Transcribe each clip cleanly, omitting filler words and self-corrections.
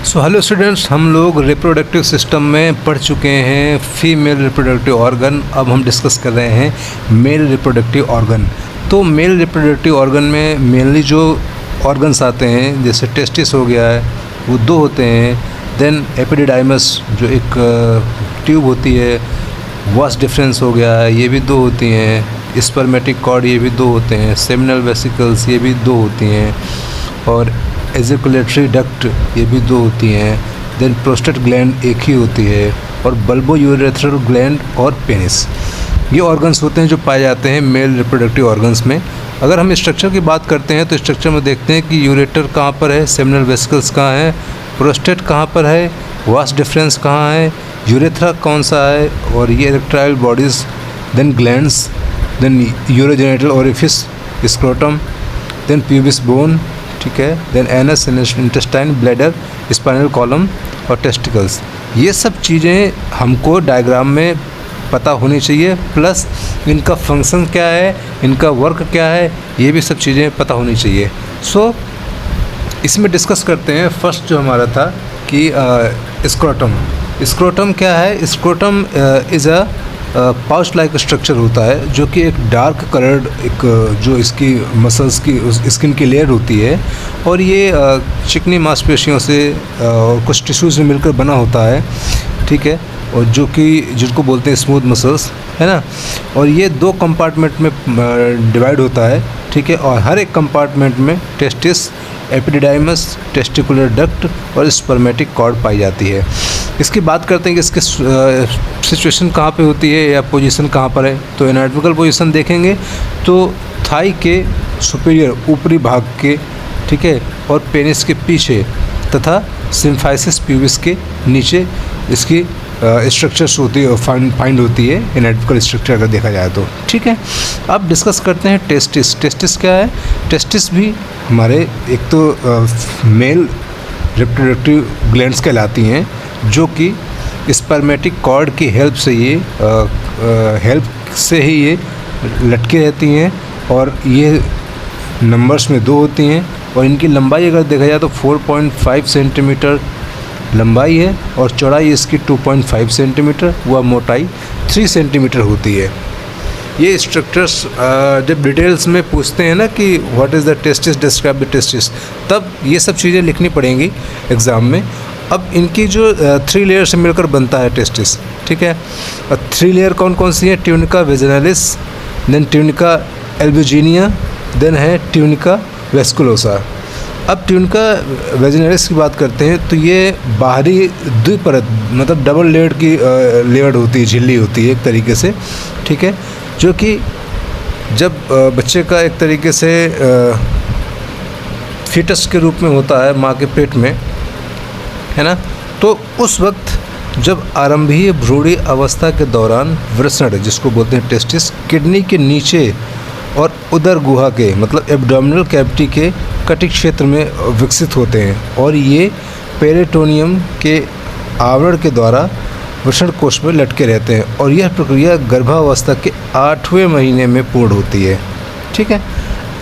So hello students, हम लोग reproductive system में पढ़ चुके हैं फीमेल रिप्रोडक्टिव ऑर्गन। अब हम डिस्कस कर रहे हैं मेल रिप्रोडक्टिव ऑर्गन। तो मेल रिप्रोडक्टिव ऑर्गन में मेनली जो ऑर्गन्स आते हैं, जैसे टेस्टिस हो गया है, वो दो होते हैं। देन एपिडिडाइमस जो एक ट्यूब होती है, वास डिफरेंस हो गया है, ये भी दो होती हैं। स्पर्मेटिक कॉर्ड ये भी दो होते हैं। सेमिनल वेसिकल्स ये भी दो होती हैं। और एजिकुलेटरी डक्ट ये भी दो होती हैं। देन प्रोस्टेट ग्लैंड एक ही होती है। और बल्बो यूरेथ्रल ग्लैंड और पेनिस, ये ऑर्गन्स होते हैं जो पाए जाते हैं मेल रिप्रोडक्टिव ऑर्गन्स में। अगर हम स्ट्रक्चर की बात करते हैं तो स्ट्रक्चर में देखते हैं कि यूरेटर कहाँ पर है, सेमिनल वेसिकल्स कहाँ है, प्रोस्टेट कहाँ पर है, वास डिफरेंस कहाँ है, यूरेथ्रा कौन सा है, और ये erectile bodies, then glands, then urogenital orifice, scrotum, then pubis bone, ठीक है, then anus, intestine, bladder, spinal column और टेस्टिकल्स। ये सब चीज़ें हमको डायग्राम में पता होनी चाहिए, प्लस इनका फंक्शन क्या है, इनका वर्क क्या है, ये भी सब चीज़ें पता होनी चाहिए। सो इसमें डिस्कस करते हैं। फर्स्ट जो हमारा था कि स्क्रोटम। स्क्रोटम क्या है? Scrotum is a pouch like structure होता है, जो कि एक डार्क कलर्ड, एक जो इसकी मसल्स की स्किन की लेयर होती है, और ये चिकनी मांसपेशियों से और कुछ टिश्यूज़ में मिलकर बना होता है, ठीक है, और जो कि जिनको बोलते हैं स्मूथ मसल्स, है ना। और ये दो कंपार्टमेंट में डिवाइड होता है, ठीक है, और हर एक कंपार्टमेंट में टेस्टिस, एपिडिडाइमस, टेस्टिकुलर डक्ट और स्पर्मेटिक कॉर्ड पाई जाती है। इसकी बात करते हैं कि इसके सिचुएशन कहाँ पे होती है या पोजीशन कहाँ पर है। तो एनाटॉमिकल पोजीशन देखेंगे तो थाई के सुपीरियर ऊपरी भाग के, ठीक है, और पेनिस के पीछे तथा सिम्फाइसिस प्यूबिस के नीचे इसकी स्ट्रक्चर्स होती है, फाइंड होती है एनाटॉमिकल स्ट्रक्चर अगर देखा जाए तो, ठीक है। अब डिस्कस करते हैं टेस्टिस। टेस्टिस क्या है? टेस्टिस भी हमारे एक तो मेल रिप्रोडक्टिव ग्लैंड्स कहलाती हैं, जो कि स्पर्मेटिक कॉर्ड की हेल्प से ही ये लटके रहती हैं, और ये नंबर्स में दो होती हैं। और इनकी लंबाई अगर देखा जाए तो 4.5 सेंटीमीटर लंबाई है, और चौड़ाई इसकी 2.5 सेंटीमीटर, व मोटाई 3 सेंटीमीटर होती है। ये स्ट्रक्चर्स जब डिटेल्स में पूछते हैं ना कि what is the testis, describe the testis, तब ये सब चीज़ें लिखनी पड़ेंगी एग्ज़ाम में। अब इनकी जो 3 लेयर से मिलकर बनता है टेस्टिस, ठीक है। और 3 लेयर कौन कौन सी है? Tunica vaginalis, then tunica albuginea, then है ट्यूनिका वेस्कुलोसा। अब ट्यूनिका वेजिनालिस की बात करते हैं तो ये बाहरी द्विपरत, मतलब डबल लेयर्ड की लेयर्ड होती है, झिल्ली होती है एक तरीके से, ठीक है, जो कि जब बच्चे का एक तरीके से फीटस के रूप में होता है माँ के पेट में, है ना, तो उस वक्त जब आरंभीय भ्रूणी अवस्था के दौरान वृषण, जिसको बोलते हैं टेस्टिस, किडनी के नीचे और उदर गुहा के, मतलब एब्डोमिनल कैविटी के कटिक क्षेत्र में विकसित होते हैं, और ये पेरिटोनियम के आवरण के द्वारा वृषण कोश में लटके रहते हैं, और यह प्रक्रिया गर्भावस्था के 8वें महीने में पूर्ण होती है, ठीक है।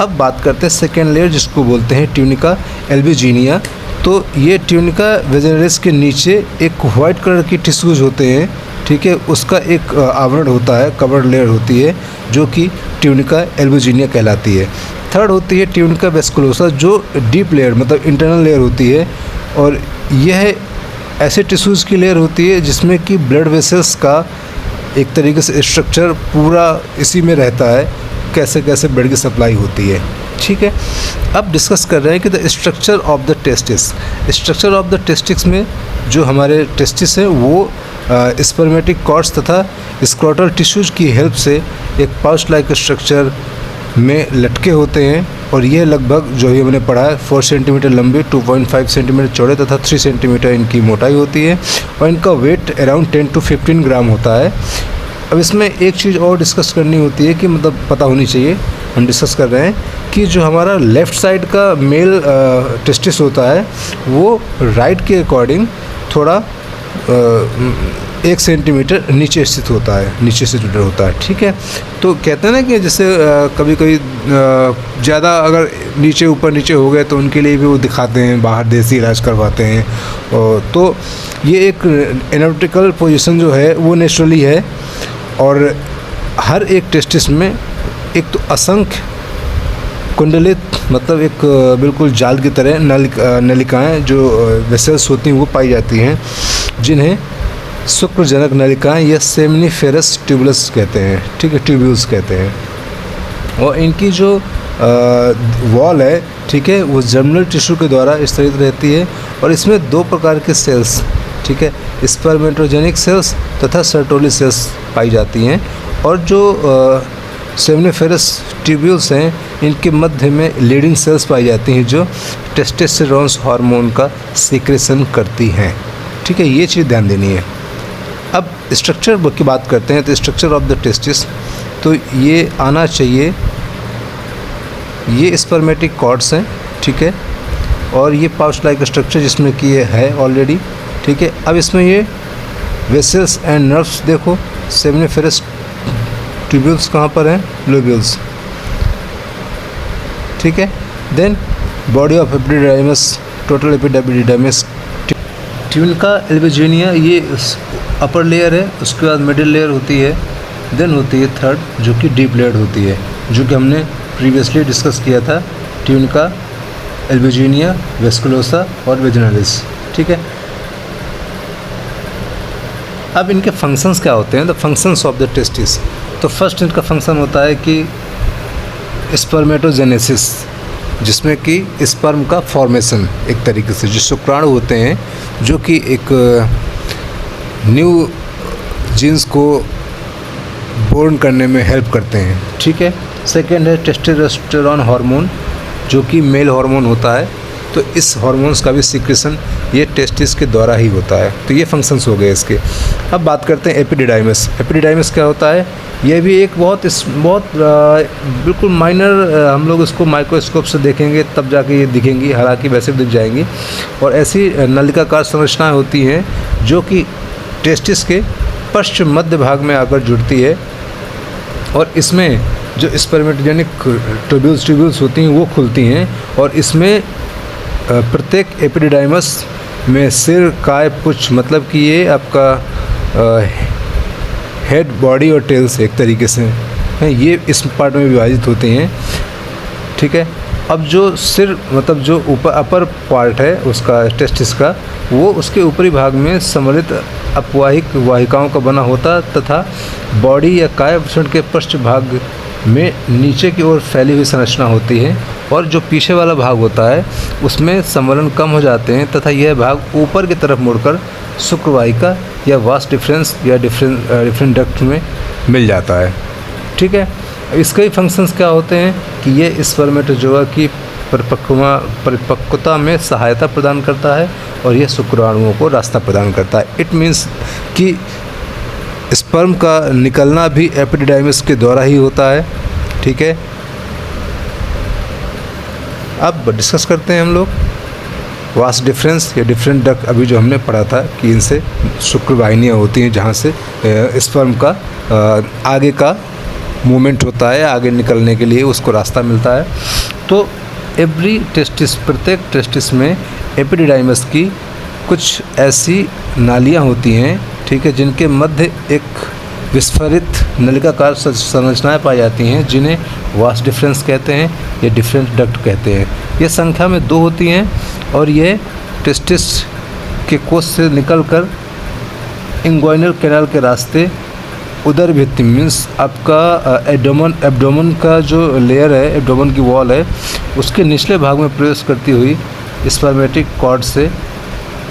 अब बात करते हैं सेकेंड लेयर, जिसको बोलते हैं ट्यूनिका एल्ब्यूजिनिया। तो ये ट्यूनिका वेजिनालिस के नीचे एक वाइट कलर की टिश्यूज़ होते हैं, ठीक है, उसका एक आवरण होता है, कवर लेयर होती है, जो कि ट्यूनिका एल्ब्यूजिनिया कहलाती है। थर्ड होती है ट्यूनिका वेस्कुलोसा, जो डीप लेयर, मतलब इंटरनल लेयर होती है, और यह ऐसे टिश्यूज़ की लेयर होती है जिसमें कि ब्लड वेसल्स का एक तरीके से स्ट्रक्चर पूरा इसी में रहता है, कैसे कैसे ब्लड की सप्लाई होती है, ठीक है। अब डिस्कस कर रहे हैं कि the structure of the testis. Structure of the testis में जो हमारे टेस्टिस हैं वो स्पर्मेटिक कॉर्ड्स तथा स्क्रोटल टिश्यूज़ की हेल्प से एक पाउच लाइक स्ट्रक्चर में लटके होते हैं, और यह लगभग जो ही हमने पढ़ा है 4 सेंटीमीटर लंबे, 2.5 सेंटीमीटर चौड़े तथा 3 सेंटीमीटर इनकी मोटाई होती है, और इनका वेट अराउंड 10 to 15 ग्राम होता है। अब इसमें एक चीज़ और डिस्कस करनी होती है कि मतलब पता होनी चाहिए, हम डिस्कस कर रहे हैं कि जो हमारा लेफ़्ट साइड का मेल टेस्टिस होता है वो राइट के अकॉर्डिंग थोड़ा 1 सेंटीमीटर नीचे स्थित होता है, नीचे सिचुएटेड होता है। ठीक है, तो कहते हैं ना कि जैसे कभी कभी ज़्यादा अगर नीचे ऊपर नीचे हो गए तो उनके लिए भी वो दिखाते हैं, बाहर देसी इलाज करवाते हैं। तो ये एक एनाटॉमिकल पोजीशन जो है वो नेचुरली है, और हर एक टेस्टिस में एक तो असंख्य कुंडलित, मतलब एक बिल्कुल जाल की तरह नलिकाएं जो वेसल्स होती हैं वो पाई जाती हैं, जिन्हें शुक्रजनक नलिकाएं या सेमिनिफेरस ट्यूबुलस कहते हैं। ठीक है, ट्यूब्यूल्स कहते हैं। और इनकी जो वॉल है, ठीक है, वो जर्मिनल टिश्यू के द्वारा स्तरित रहती है, और इसमें 2 प्रकार के सेल्स, ठीक है, स्पर्मेटोजेनिक सेल्स तथा सर्टोली सेल्स पाई जाती हैं। और जो सेमिनिफेरस ट्यूब्यूल्स हैं, इनके मध्य में लीडिंग सेल्स पाई जाती हैं जो टेस्टोस्टेरोन हार्मोन का सीक्रेशन करती हैं। ठीक है, ये चीज़ ध्यान देनी है। अब स्ट्रक्चर की बात करते हैं, तो स्ट्रक्चर ऑफ द टेस्टिस, तो ये आना चाहिए, ये स्पर्मेटिक कॉर्ड्स हैं। ठीक है, और ये पाउच लाइक स्ट्रक्चर जिसमें कि ये है ऑलरेडी। ठीक है, अब इसमें ये वेसल्स एंड नर्व्स देखो, सेमिनिफेरस ट्यूब्यूल्स कहाँ पर हैं, लोब्यूल्स। ठीक है, then body of epididymis, total epididymis, tunica albuginea, ये अपर लेयर है, उसके बाद मिडिल लेयर होती है, देन होती है थर्ड जो कि डीप लेयर होती है, जो कि हमने प्रीवियसली डिस्कस किया था, ट्यूनिका एल्बुजिनिया, वेस्कुलोसा और वेजिनालिस। ठीक है, अब इनके फंक्शंस क्या होते हैं, the functions of the testis. तो फर्स्ट इनका फंक्शन होता है कि स्पर्मेटोजेनेसिस, जिसमें कि स्पर्म का फॉर्मेशन, एक तरीके से जो शुक्राणु होते हैं जो कि एक न्यू जीन्स को बोर्न करने में हेल्प करते हैं। ठीक है, सेकेंड है टेस्टोस्टेरोन हार्मोन, जो कि मेल हार्मोन होता है, तो इस हार्मोन्स का भी सिक्रेशन ये टेस्टिस के द्वारा ही होता है। तो ये फंक्शंस हो गए इसके। अब बात करते हैं एपिडिडाइमस। एपिडिडाइमस क्या होता है, ये भी एक बहुत बिल्कुल माइनर, हम लोग इसको माइक्रोस्कोप से देखेंगे तब जाके ये दिखेंगी, हालांकि वैसे भी दिख जाएंगी। और ऐसी नलिकाकार संरचनाएं होती हैं जो कि टेस्टिस के पश्चिम मध्य भाग में आकर जुड़ती है, और इसमें जो स्पर्मेटोजेनिक ट्यूब्यूल्स होती हैं वो खुलती हैं, और इसमें प्रत्येक एपिडिडाइमस में सिर, काय, पुच्छ, मतलब कि ये आपका हेड, बॉडी और टेल्स एक तरीके से हैं, ये इस पार्ट में विभाजित होते हैं। ठीक है, अब जो सिर, मतलब जो ऊपर अपर पार्ट है उसका टेस्टिस का, वो उसके ऊपरी भाग में सम्मिलित अपवाहिक वाहिकाओं का बना होता, तथा बॉडी या काय भूषण के पृष्ठ भाग में नीचे की ओर फैली हुई संरचना होती है, और जो पीछे वाला भाग होता है उसमें सम्मेलन कम हो जाते हैं, तथा यह भाग ऊपर की तरफ मुड़कर शुक्रवाहिका या वास डिफरेंस या डिफरेंट डक्ट में मिल जाता है। ठीक है, इसके ही फंक्शंस क्या होते हैं कि ये स्पर्मेटोजोआ की परिपक्वता में सहायता प्रदान करता है, और यह शुक्राणुओं को रास्ता प्रदान करता है। इट मीन्स कि स्पर्म का निकलना भी एपिडिडाइमस के द्वारा ही होता है। ठीक है, अब डिस्कस करते हैं हम लोग वास डिफरेंस या डिफरेंट डक्ट। अभी जो हमने पढ़ा था कि इनसे शुक्रवाहिनियाँ होती हैं जहाँ से स्पर्म का आगे का मूवमेंट होता है, आगे निकलने के लिए उसको रास्ता मिलता है। तो एवरी टेस्टिस, प्रत्येक टेस्टिस में एपिडिडाइमस की कुछ ऐसी नालियाँ होती हैं, ठीक है, जिनके मध्य एक विस्फारित नलिकाकार संरचनाएं पाई जाती हैं, जिन्हें वास डिफरेंस कहते हैं या डिफरेंट डक्ट कहते हैं। ये संख्या में 2 होती हैं, और ये टेस्टिस के कोष से निकलकर इंग्वाइनल कैनाल के रास्ते उदर भित्ति, मीन्स आपका एब्डोमेन का जो लेयर है, एब्डोमेन की वॉल है, उसके निचले भाग में प्रवेश करती हुई स्पर्मेटिक कॉर्ड से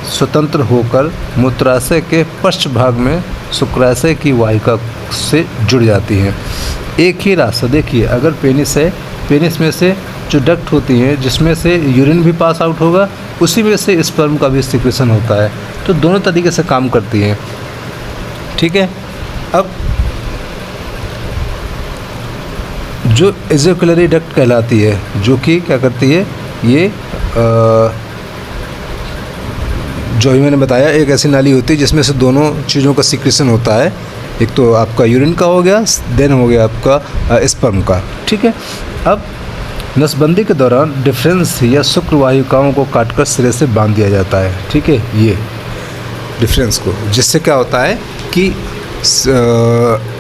स्वतंत्र होकर मूत्राशय के पश्च भाग में शुक्राशय की वाहिका से जुड़ जाती हैं। एक ही रास्ता, देखिए, अगर पेनिस है, पेनिस में से जो डक्ट होती हैं जिसमें से यूरिन भी पास आउट होगा, उसी में से स्पर्म का भी सिक्रेशन होता है। तो दोनों तरीके से काम करती हैं। ठीक है, अब जो एजोक्युलरी डक्ट कहलाती है, जो कि क्या करती है, ये जो भी मैंने बताया, एक ऐसी नाली होती है जिसमें से दोनों चीज़ों का सीक्रेशन होता है। एक तो आपका यूरिन का हो गया, देन हो गया आपका स्पर्म का। ठीक है। अब नसबंदी के दौरान डिफरेंस या शुक्र वाहिकाओं को काटकर सिरे से बांध दिया जाता है। ठीक है, ये डिफरेंस को, जिससे क्या होता है कि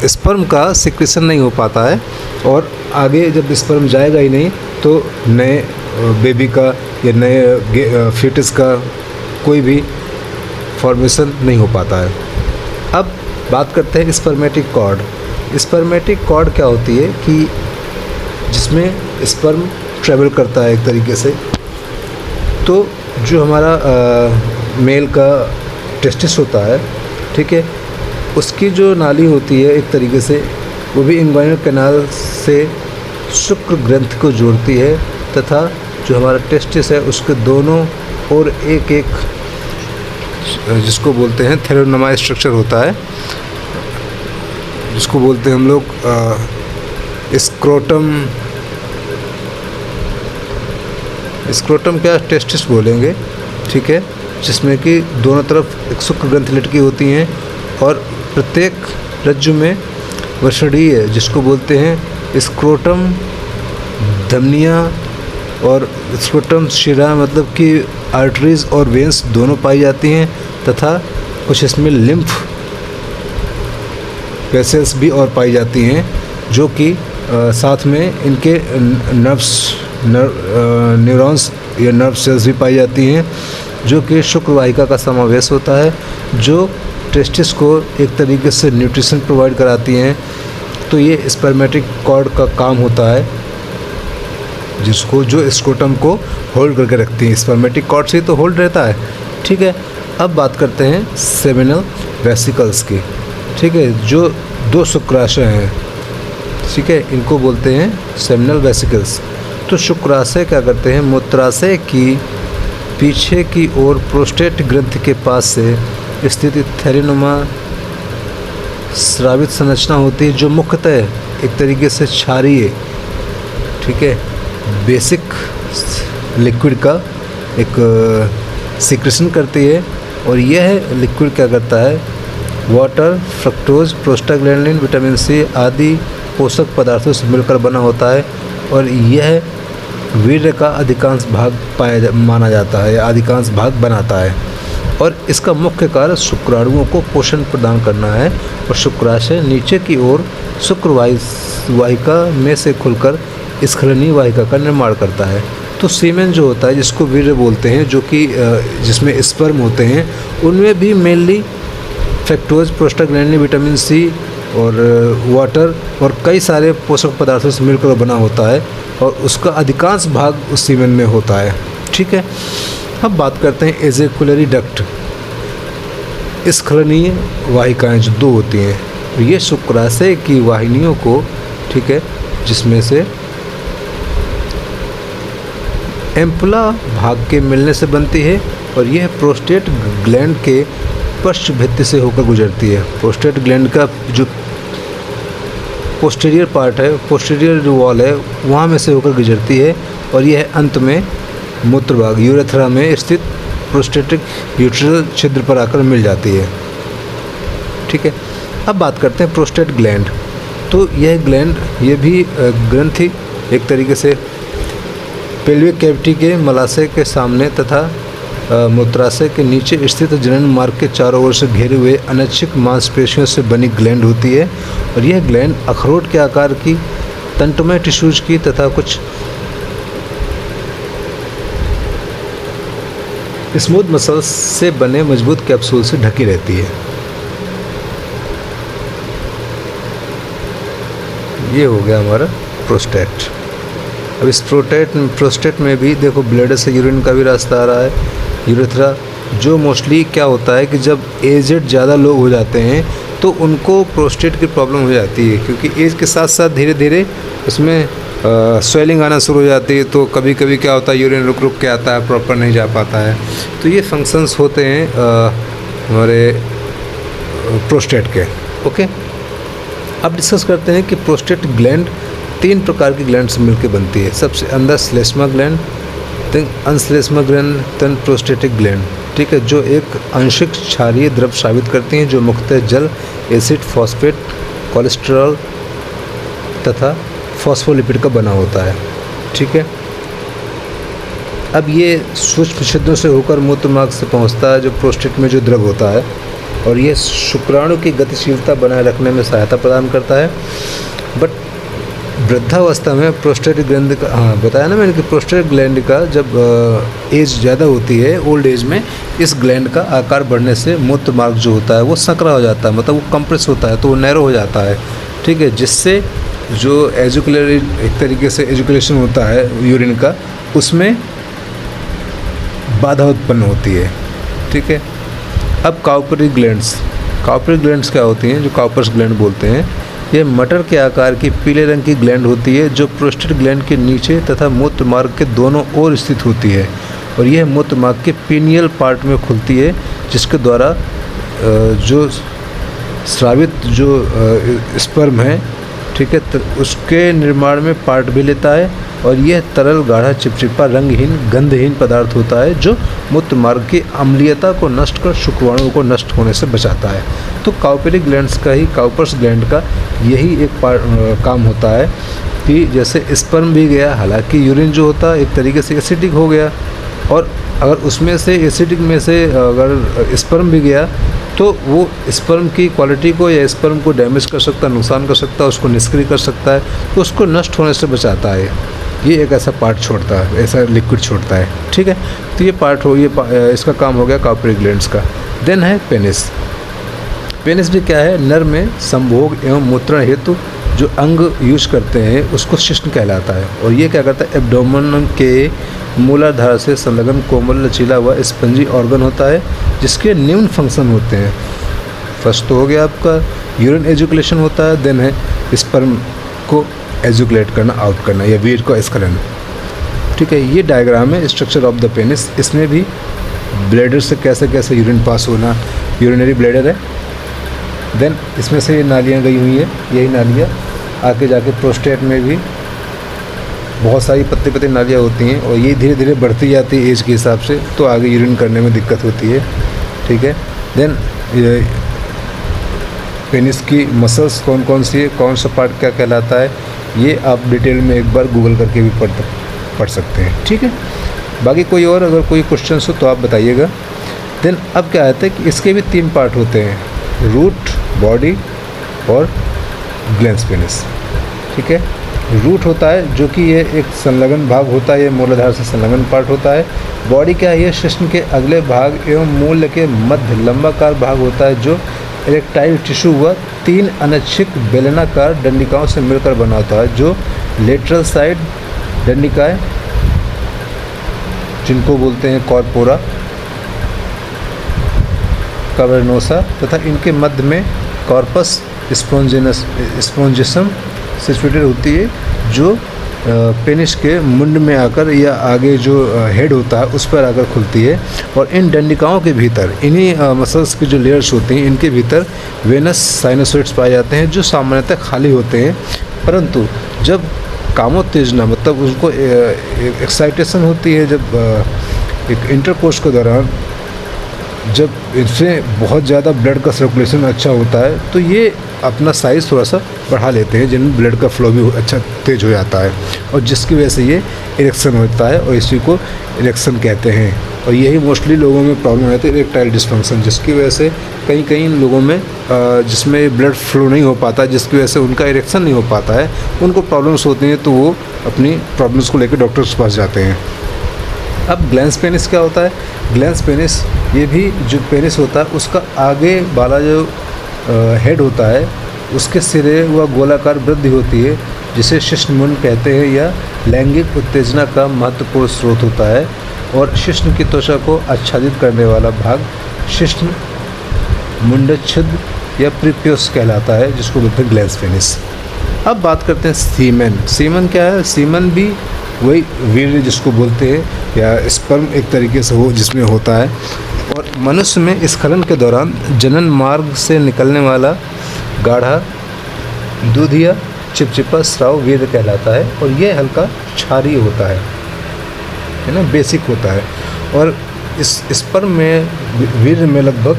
स्पर्म का सिक्रेशन नहीं हो पाता है, और आगे जब स्पर्म जाएगा ही नहीं तो नए बेबी का या नए फीटस का कोई भी फॉर्मेशन नहीं हो पाता है। अब बात करते हैं स्पर्मेटिक कॉर्ड। स्पर्मेटिक कॉर्ड क्या होती है कि जिसमें स्पर्म ट्रेवल करता है एक तरीके से। तो जो हमारा मेल का टेस्टिस होता है, ठीक है, उसकी जो नाली होती है एक तरीके से, वो भी इंग्वाइनल कैनाल से शुक्र ग्रंथ को जोड़ती है, तथा जो हमारा टेस्टिस है उसके दोनों और एक एक, जिसको बोलते हैं थैलोनमा स्ट्रक्चर होता है, जिसको बोलते हैं हम लोग स्क्रोटम क्या टेस्टिस बोलेंगे। ठीक है, जिसमें कि दोनों तरफ एक शुक्र ग्रंथि लटकी होती हैं, और प्रत्येक रज्जु में वृषणीय, जिसको बोलते हैं स्क्रोटम धमनियाँ और स्क्रोटम शिरा, मतलब कि आर्टरीज और वेंस दोनों पाई जाती हैं, तथा कुछ इसमें लिम्फ वेसल्स भी और पाई जाती हैं, जो कि साथ में इनके न्यूरॉन्स या नर्व सेल्स भी पाई जाती हैं, जो कि शुक्र वाहिका का समावेश होता है, जो टेस्टिस को एक तरीके से न्यूट्रिशन प्रोवाइड कराती हैं। तो ये स्पर्मेटिक कॉर्ड का काम होता है, जिसको जो स्क्रोटम को होल्ड करके रखती है। स्पर्मेटिक कॉर्ड से तो होल्ड रहता है। ठीक है। अब बात करते हैं सेमिनल वेसिकल्स की। ठीक है, जो दो शुक्राशय हैं, ठीक है, इनको बोलते हैं सेमिनल वेसिकल्स। तो शुक्राशय क्या करते हैं, मूत्राशय की पीछे की ओर प्रोस्टेट ग्रंथि के पास से स्थित थैलीनुमा स्रावित संरचना होती है, जो मुख्यतः एक तरीके से क्षारीय, ठीक है, बेसिक लिक्विड का एक सीक्रेशन करती है। और यह लिक्विड क्या करता है, water, fructose, prostaglandin, vitamin C आदि पोषक पदार्थों से मिलकर बना होता है, और यह वीर्य का अधिकांश भाग माना जाता है या अधिकांश भाग बनाता है। और इसका मुख्य कार्य शुक्राणुओं को पोषण प्रदान करना है, और शुक्राशय नीचे की ओर शुक्र वाहिका में से खुलकर स्खलनीय वाहिका का निर्माण करता है। तो सीमेन जो होता है, जिसको वीर्य बोलते हैं, जो कि जिसमें स्पर्म होते हैं, उनमें भी mainly fructose, prostaglandin, vitamin C और वाटर और कई सारे पोषक पदार्थों से मिलकर बना होता है, और उसका अधिकांश भाग उस सीमेन में होता है। ठीक है। अब बात करते हैं एजेकुलरी डक्ट। स्खलनीय वाहिकाएं जो दो होती हैं, तो ये शुक्राशय की वाहिनियों को, ठीक है, जिसमें से एम्पुला भाग के मिलने से बनती है, और यह प्रोस्टेट ग्लैंड के पश्च भित्ति से होकर गुजरती है। प्रोस्टेट ग्लैंड का जो पोस्टीरियर पार्ट है, पोस्टीरियर वॉल है, वहाँ में से होकर गुजरती है, और यह अंत में मूत्र भाग यूरेथ्रा में स्थित प्रोस्टेटिक यूट्रल छिद्र पर आकर मिल जाती है। ठीक है। अब बात करते हैं प्रोस्टेट ग्लैंड। तो यह ग्लैंड, ये भी ग्रंथि एक तरीके से पेल्विक कैविटी के मलाशय के सामने तथा मूत्राशय के नीचे स्थित जनन मार्ग के चारों ओर से घेरे हुए अनैच्छिक मांसपेशियों से बनी ग्लैंड होती है, और यह ग्लैंड अखरोट के आकार की तंतुमय टिश्यूज की तथा कुछ स्मूथ मसल्स से बने मजबूत कैप्सूल से ढकी रहती है। ये हो गया हमारा प्रोस्टेट। अब इस प्रोस्टेट में भी देखो, ब्लैडर से यूरिन का भी रास्ता आ रहा है, यूरेथ्रा, जो मोस्टली क्या होता है कि जब एजेड ज़्यादा लोग हो जाते हैं तो उनको प्रोस्टेट की प्रॉब्लम हो जाती है, क्योंकि एज के साथ साथ धीरे धीरे उसमें स्वेलिंग आना शुरू हो जाती है। तो कभी कभी क्या होता है, यूरिन रुक रुक के आता है, प्रॉपर नहीं जा पाता है। तो ये फंक्शंस होते हैं हमारे प्रोस्टेट के। ओके। अब डिस्कस करते हैं कि प्रोस्टेट ग्लैंड 3 प्रकार की ग्लैंड से मिलकर बनती है। सबसे अंदर श्लेष्मा ग्लैंड, देन अनश्लेष्मा ग्लैंड, देन प्रोस्टेटिक ग्लैंड। ठीक है, जो एक आंशिक क्षारीय द्रव स्रावित करती हैं, जो मुख्यतः जल, एसिड, फॉस्फेट, कोलेस्ट्रॉल तथा फॉस्फोलिपिड का बना होता है। ठीक है, अब ये सूक्ष्म छिद्रों से होकर मूत्र मार्ग से पहुंचता है, जो प्रोस्टेट में जो द्रव होता है, और ये शुक्राणु की गतिशीलता बनाए रखने में सहायता प्रदान करता है। बट वृद्धावस्था में प्रोस्टेट ग्लैंड का, बताया ना मैंने कि प्रोस्टेट ग्लैंड का जब एज ज़्यादा होती है, ओल्ड एज में, इस ग्लैंड का आकार बढ़ने से मूत्र मार्ग जो होता है वो संकरा हो जाता है, मतलब वो कंप्रेस होता है, तो वो नैरो हो जाता है। ठीक है, जिससे जो एजुकुलर एक तरीके से एजुकुलेशन होता है यूरिन का, उसमें बाधा उत्पन्न होती है। ठीक है, अब काउपरी ग्लैंड्स क्या होती हैं, जो काउपर्स ग्लैंड बोलते हैं, ये मटर के आकार की पीले रंग की ग्लैंड होती है, जो प्रोस्टेट ग्लैंड के नीचे तथा मूत्र मार्ग के दोनों ओर स्थित होती है, और यह मूत्र मार्ग के पीनियल पार्ट में खुलती है, जिसके द्वारा जो स्रावित जो स्पर्म है, ठीक है, उसके निर्माण में पार्ट भी लेता है, और यह तरल गाढ़ा चिपचिपा रंगहीन गंधहीन पदार्थ होता है, जो मूत्र मार्ग की अम्लीयता को नष्ट कर शुक्राणुओं को नष्ट होने से बचाता है। तो काउपरी ग्लैंड्स का ही, काउपर्स ग्लैंड का यही एक काम होता है कि जैसे स्पर्म भी गया, हालांकि यूरिन जो होता है एक तरीके से एसिडिक हो गया, और अगर उसमें से एसिडिक में से अगर स्पर्म भी गया, तो वो स्पर्म की क्वालिटी को या स्पर्म को डैमेज कर सकता है, नुकसान कर सकता है, उसको निष्क्रिय कर सकता है, तो उसको नष्ट होने से बचाता है। ये एक ऐसा पार्ट छोड़ता है, ऐसा लिक्विड छोड़ता है। ठीक है, तो ये पार्ट हो, ये इसका काम हो गया काउपरी ग्लैंड्स का। देन है पेनिस। पेनिस भी क्या है, नर में संभोग एवं मूत्रण हेतु जो अंग यूज करते हैं उसको शिश्न कहलाता है, और ये क्या करता है, एब्डोमेन के मूलाधार से संलग्न कोमल लचीला व स्पंजी ऑर्गन होता है, जिसके निम्न फंक्शन होते हैं। फर्स्ट तो हो गया आपका यूरिन एजुकुलेशन होता है, देन है स्पर्म को एजुकुलेट करना, आउट करना, या वीर को स्खलन। ठीक है, ये डायग्राम है स्ट्रक्चर ऑफ द पेनिस। इसमें भी ब्लैडर से कैसे कैसे यूरिन पास होना, यूरिनरी ब्लैडर है, देन इसमें से ये नालियाँ गई हुई है, यही नालियाँ आके जाके प्रोस्टेट में भी बहुत सारी पतली पतली नालियाँ होती हैं, और ये धीरे धीरे बढ़ती जाती है एज के हिसाब से, तो आगे यूरिन करने में दिक्कत होती है। ठीक है, देन पेनिस की मसल्स कौन कौन सी है, कौन सा पार्ट क्या कहलाता है, ये आप डिटेल में एक बार गूगल करके भी पढ़ सकते हैं। ठीक है, बाकी कोई और अगर कोई क्वेश्चन हो तो आप बताइएगा। देन अब क्या आता है कि इसके भी 3 पार्ट होते हैं, रूट, बॉडी और ग्लैंस पेनिस। ठीक है, रूट होता है जो कि ये एक संलग्न भाग होता है, ये मूलाधार से संलग्न पार्ट होता है। बॉडी क्या है, ये शिश्न के अगले भाग एवं मूल के मध्य लंबाकार भाग होता है, जो इरेक्टाइल टिश्यू व 3 अनैच्छिक बेलनाकार दंडिकाओं से मिलकर बना होता है, जो लेटरल साइड दंडिकाएं, जिनको बोलते हैं कॉर्पोरा कैवर्नोसा, तथा इनके मध्य में कॉर्पस स्पोंजिसम सिचुएटेड होती है, जो पेनिस के मुंड में आकर या आगे जो हेड होता है उस पर आकर खुलती है। और इन दंडिकाओं के भीतर, इन्हीं मसल्स की जो लेयर्स होती हैं, इनके भीतर वेनस साइनोसॉइड्स पाए जाते हैं, जो सामान्यतः खाली होते हैं, परंतु जब कामोत्तेजना, मतलब उसको एक्साइटेशन होती है, जब एक इंटरकोर्स के दौरान जब इनसे बहुत ज़्यादा ब्लड का सर्कुलेशन अच्छा होता है, तो ये अपना साइज़ थोड़ा सा बढ़ा लेते हैं, जिनमें ब्लड का फ्लो भी अच्छा तेज हो जाता है, और जिसकी वजह से ये इरेक्शन होता है, और इसी को इरेक्शन कहते हैं। और यही मोस्टली लोगों में प्रॉब्लम रहती है, इरेक्टाइल डिस्फंक्शन, जिसकी वजह से कई लोगों में जिसमें ब्लड फ्लो नहीं हो पाता, जिसकी वजह से उनका इरेक्शन नहीं हो पाता है, उनको प्रॉब्लम्स होती हैं, तो वो अपनी प्रॉब्लम्स को लेकर डॉक्टर्स के पास जाते हैं। अब ग्लैंस पेनिस क्या होता है, ग्लैंस पेनिस ये भी जो पेनिस होता है उसका आगे वाला जो हेड होता है, उसके सिरे व गोलाकार वृद्धि होती है, जिसे शिश्न मुंड कहते हैं, या लैंगिक उत्तेजना का महत्वपूर्ण स्रोत होता है, और शिश्न की त्वचा को आच्छादित करने वाला भाग शिश्न मुंडच्छिद्र या प्रीप्योस कहलाता है, जिसको बोलते हैं ग्लैंस पेनिस। अब बात करते हैं सीमेन। सीमेन क्या है, सीमेन भी वही वीर्य जिसको बोलते हैं, या स्पर्म एक तरीके से हो जिसमें होता है, और मनुष्य में स्खलन के दौरान जनन मार्ग से निकलने वाला गाढ़ा दूधिया चिपचिपा स्राव वीर्य कहलाता है, और यह हल्का क्षारीय होता है ना, बेसिक होता है। और इस स्पर्म में वीर्य में लगभग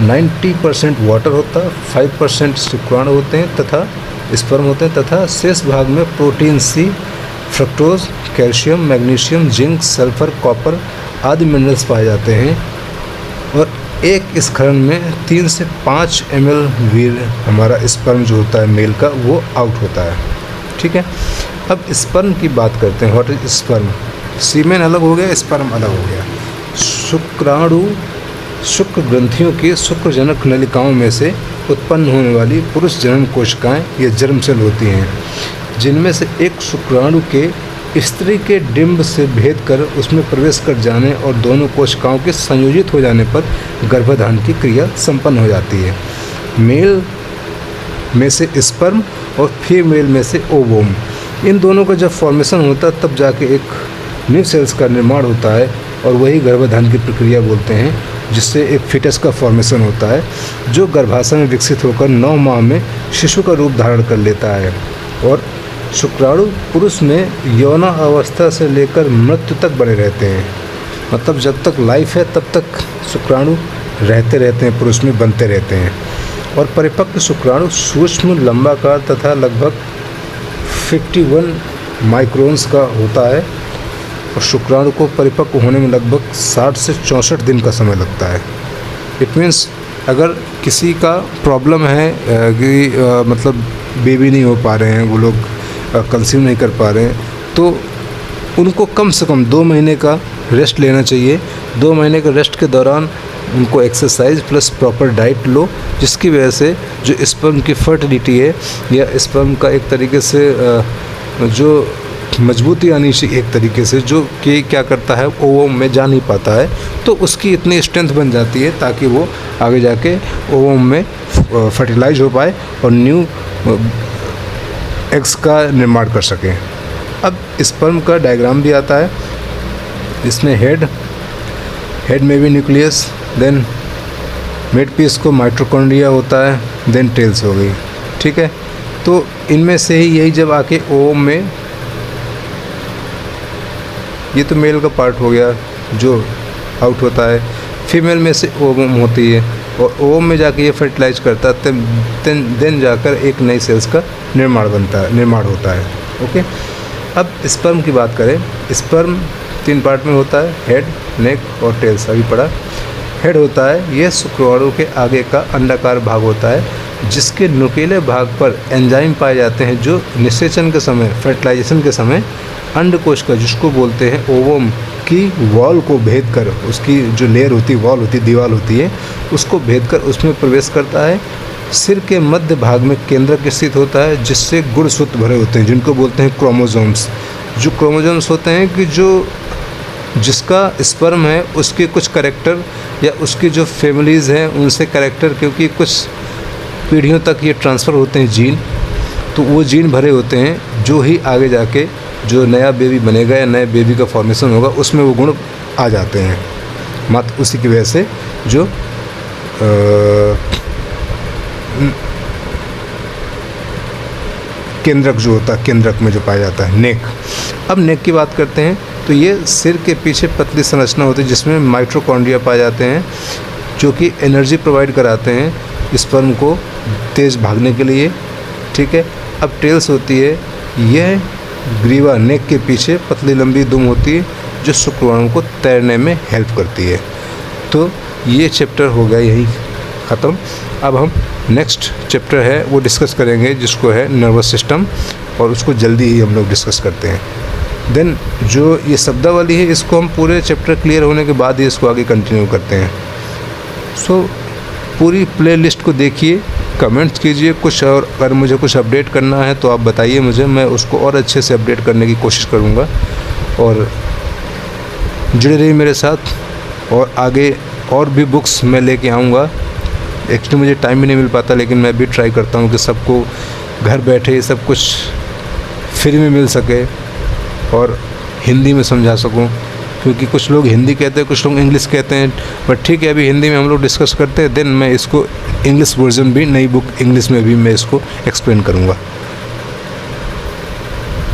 90% वाटर होता है, 5% शुक्राणु होते हैं तथा स्पर्म होते हैं तथा शेष भाग में protein C, fructose, calcium, magnesium, zinc, sulphur, copper आदि मिनरल्स पाए जाते हैं। और एक स्खलन में 3 से 5 ml वीर्य हमारा स्पर्म जो होता है मेल का वो आउट होता है। ठीक है, अब स्पर्म की बात करते हैं। What is sperm? सीमेन अलग हो गया, स्पर्म अलग हो गया। शुक्राणु शुक्र ग्रंथियों की शुक्रजनक नलिकाओं में से उत्पन्न होने वाली पुरुष जनन कोशिकाएं या जर्म सेल होती हैं, जिनमें से एक शुक्राणु के स्त्री के डिंब से भेद कर उसमें प्रवेश कर जाने और दोनों कोशिकाओं के संयोजित हो जाने पर गर्भाधान की क्रिया संपन्न हो जाती है। मेल में से स्पर्म और फीमेल में से ओवम, इन दोनों का जब फॉर्मेशन होता है तब जाके एक न्यू सेल्स का निर्माण होता है और वही गर्भाधान की प्रक्रिया बोलते हैं, जिससे एक फिटस का फॉर्मेशन होता है जो गर्भाशय में विकसित होकर 9 माह में शिशु का रूप धारण कर लेता है। और शुक्राणु पुरुष में यौना अवस्था से लेकर मृत्यु तक बने रहते हैं, मतलब जब तक लाइफ है तब तक शुक्राणु रहते हैं, पुरुष में बनते रहते हैं। और परिपक्व शुक्राणु सूक्ष्म, लंबाकार तथा लगभग 51 माइक्रोन्स का होता है और शुक्राणु को परिपक्व होने में लगभग 60 से 64 दिन का समय लगता है। इट मीन्स अगर किसी का प्रॉब्लम है कि मतलब बेबी नहीं हो पा रहे हैं, वो लोग कंसीव नहीं कर पा रहे हैं, तो उनको कम से कम 2 महीने का रेस्ट लेना चाहिए। 2 महीने के रेस्ट के दौरान उनको एक्सरसाइज प्लस प्रॉपर डाइट लो, जिसकी वजह से जो स्पर्म की फर्टिलिटी है या स्पर्म का एक तरीके से जो मजबूती आनी चाहिए, एक तरीके से जो कि क्या करता है ओवम में जा नहीं पाता है, तो उसकी इतनी स्ट्रेंथ बन जाती है ताकि वो आगे जाके ओवम में फर्टिलाइज हो पाए और न्यू एग्स का निर्माण कर सकें। अब स्पर्म का डायग्राम भी आता है, इसमें हेड में भी न्यूक्लियस, देन मिड पीस को माइटोकॉन्ड्रिया होता है, देन टेल्स हो गई। ठीक है, तो इनमें से ही यही जब आके ओवम में, ये तो मेल का पार्ट हो गया जो आउट होता है, फीमेल में से ओवम होती है और ओवम में जाके ये फर्टिलाइज करता है, देन जाकर एक नई सेल्स का निर्माण होता है। ओके, अब स्पर्म की बात करें। स्पर्म 3 पार्ट में होता है, हेड, नेक और टेल्स। अभी पढ़ा। हेड होता है, यह शुक्राणु के आगे का अंडाकार भाग होता है, जिसके नुकीले भाग पर एंजाइम पाए जाते हैं जो निषेचन के समय, फर्टिलाइजेशन के समय अंडकोश का, जिसको बोलते हैं ओवम की वॉल को भेद कर, उसकी जो लेयर होती है, वॉल होती है, दीवार होती है, उसको भेद कर उसमें प्रवेश करता है। सिर के मध्य भाग में केंद्रक स्थित होता है, जिससे गुणसूत्र भरे होते हैं, जिनको बोलते हैं क्रोमोसोम्स। जो क्रोमोसोम्स होते हैं कि जिसका स्पर्म है उसके कुछ कैरेक्टर या उसकी जो फैमिलीज़ हैं उनसे कैरेक्टर, क्योंकि कुछ पीढ़ियों तक ये ट्रांसफ़र होते हैं जीन, तो वो जीन भरे होते हैं जो ही आगे जाके जो नया बेबी बनेगा या नए बेबी का फॉर्मेशन होगा उसमें वो गुण आ जाते हैं। मात्र उसी की वजह से जो केंद्रक जो होता है, केंद्रक में जो पाया जाता है, नेक। अब नेक की बात करते हैं तो ये सिर के पीछे पतली संरचना होती है जिसमें माइटोकॉन्ड्रिया पाए जाते हैं, जो कि एनर्जी प्रोवाइड कराते हैं स्पर्म को तेज़ भागने के लिए। ठीक है, अब टेल्स होती है, यह ग्रीवा, नेक के पीछे पतली लंबी दुम होती है जो शुक्राणु को तैरने में हेल्प करती है। तो ये चैप्टर हो गया यही ख़त्म। अब हम नेक्स्ट चैप्टर है वो डिस्कस करेंगे, जिसको है नर्वस सिस्टम, और उसको जल्दी ही हम लोग डिस्कस करते हैं। देन जो ये शब्दावली है इसको हम पूरे चैप्टर क्लियर होने के बाद ही इसको आगे कंटिन्यू करते हैं। सो पूरी प्लेलिस्ट को देखिए, कमेंट्स कीजिए कुछ, और अगर मुझे कुछ अपडेट करना है तो आप बताइए मुझे, मैं उसको और अच्छे से अपडेट करने की कोशिश करूँगा। और जुड़े रहिए मेरे साथ, और आगे और भी बुक्स मैं लेके आऊँगा। एक्चुअली मुझे टाइम भी नहीं मिल पाता, लेकिन मैं भी ट्राई करता हूँ कि सबको घर बैठे सब कुछ फ्री में मिल सके और हिंदी में समझा सकूँ, क्योंकि कुछ लोग हिंदी कहते हैं, कुछ लोग इंग्लिश कहते हैं। बट ठीक है, अभी हिंदी में हम लोग डिस्कस करते हैं, देन मैं इसको इंग्लिश वर्जन भी, नई बुक इंग्लिश में भी मैं इसको एक्सप्लेन करूँगा।